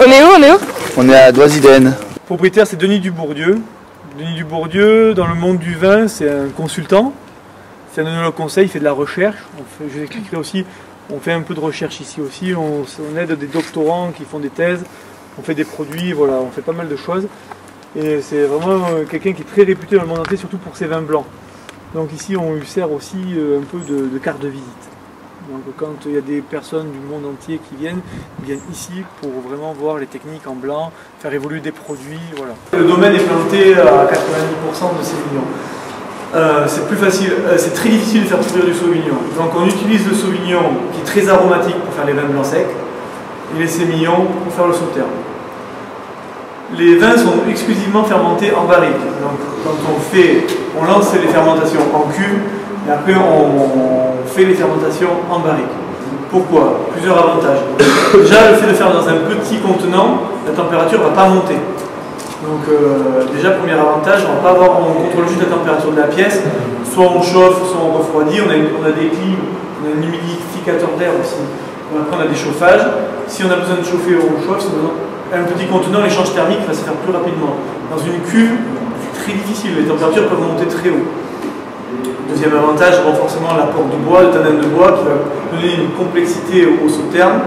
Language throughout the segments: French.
On est où? On est à Doisiden. Le propriétaire, c'est Denis Dubourdieu. Denis Dubourdieu, dans le monde du vin, c'est un consultant. C'est un œnologue conseil, il fait de la recherche. Je vous expliquerai aussi, on fait un peu de recherche ici aussi. On aide des doctorants qui font des thèses. On fait des produits, voilà, on fait pas mal de choses. Et c'est vraiment quelqu'un qui est très réputé dans le monde entier, surtout pour ses vins blancs. Donc ici, on lui sert aussi un peu de carte de visite. Donc quand il y a des personnes du monde entier qui viennent, ils viennent ici pour vraiment voir les techniques en blanc, faire évoluer des produits, voilà. Le domaine est planté à 90% de Sauvignon. C'est plus facile, c'est très difficile de faire produire du Sauvignon. Donc on utilise le Sauvignon qui est très aromatique pour faire les vins blancs secs et les sémillons pour faire le sauterne. Les vins sont exclusivement fermentés en barrique. Donc quand on lance les fermentations en cuve et après on fait les fermentations en barrique. Pourquoi? Plusieurs avantages. Déjà, le fait de faire dans un petit contenant, la température ne va pas monter. Donc déjà, premier avantage, on contrôle juste la température de la pièce. Soit on chauffe, soit on refroidit. On a des clims, on a un humidificateur d'air aussi. Après, on a des chauffages. Si on a besoin de chauffer, on chauffe. Si on a besoin un petit contenant, l'échange thermique va se faire plus rapidement. Dans une cuve, c'est très difficile. Les températures peuvent monter très haut. Deuxième avantage, renforcement de l'apport de bois, le tanin de bois qui va donner une complexité au sauterne.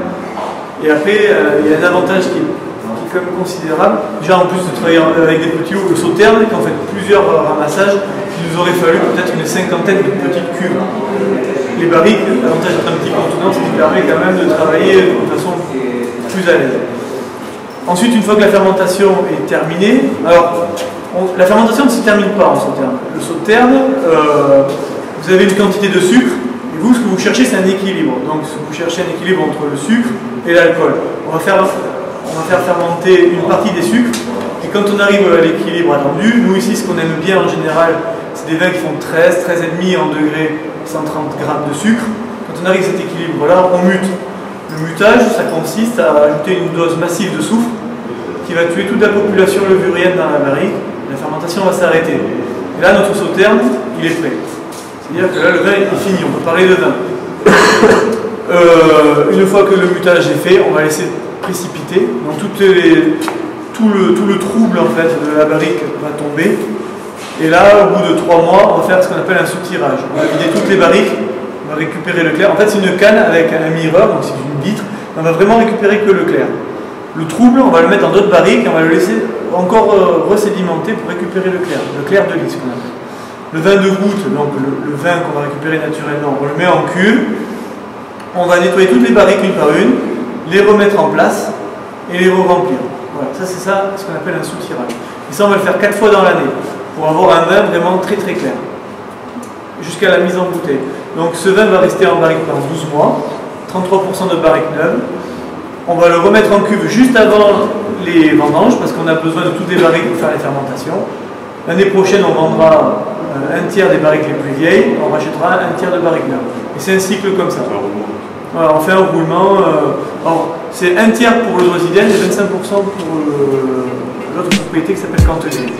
Et après, il y a un avantage qui est quand même considérable. Déjà, en plus de travailler avec des petits hauts, le sauterne, qui en fait plusieurs ramassages, il nous aurait fallu peut-être une cinquantaine de petites cuves. Les barriques, l'avantage d'être un petit contenant, c'est qu'il permet quand même de travailler de façon plus à l'aise. Ensuite, une fois que la fermentation est terminée, alors la fermentation ne se termine pas en sauterne. Le sauterne, vous avez une quantité de sucre, et vous, ce que vous cherchez, c'est un équilibre. Donc, vous cherchez un équilibre entre le sucre et l'alcool. On va faire fermenter une partie des sucres, et quand on arrive à l'équilibre attendu, nous ici, ce qu'on aime bien en général, c'est des vins qui font 13,5 en degrés, 130 grammes de sucre. Quand on arrive à cet équilibre-là, on mute. Le mutage, ça consiste à ajouter une dose massive de soufre qui va tuer toute la population levurienne dans la barrique. La fermentation va s'arrêter. Et là, notre sauterne, il est prêt. C'est-à-dire que là, le vin est fini, on peut parler de vin. Une fois que le mutage est fait, on va laisser précipiter. Donc tout le trouble en fait, de la barrique va tomber. Et là, au bout de 3 mois, on va faire ce qu'on appelle un soutirage. On va vider toutes les barriques, on va récupérer le clair. En fait, c'est une canne avec un mirreur, donc c'est une vitre. On va vraiment récupérer que le clair. Le trouble, on va le mettre dans d'autres barriques et on va le laisser encore resédimenter pour récupérer le clair de lys qu'on appelle. Le vin de goutte, donc le vin qu'on va récupérer naturellement, on le met en cuve, on va nettoyer toutes les barriques une par une, les remettre en place et les re-remplir. Voilà, ça c'est ça ce qu'on appelle un soutirage. Et ça on va le faire 4 fois dans l'année pour avoir un vin vraiment très très clair, jusqu'à la mise en bouteille. Donc ce vin va rester en barrique pendant 12 mois, 33% de barrique neuve. On va le remettre en cuve juste avant les vendanges parce qu'on a besoin de toutes les barriques pour faire les fermentations. L'année prochaine, on vendra un tiers des barriques les plus vieilles, on rachètera un tiers de barriques neuves. Et c'est un cycle comme ça. Voilà, on fait un roulement. C'est un tiers pour le Doisiden et 25% pour l'autre propriété qui s'appelle Cantellier.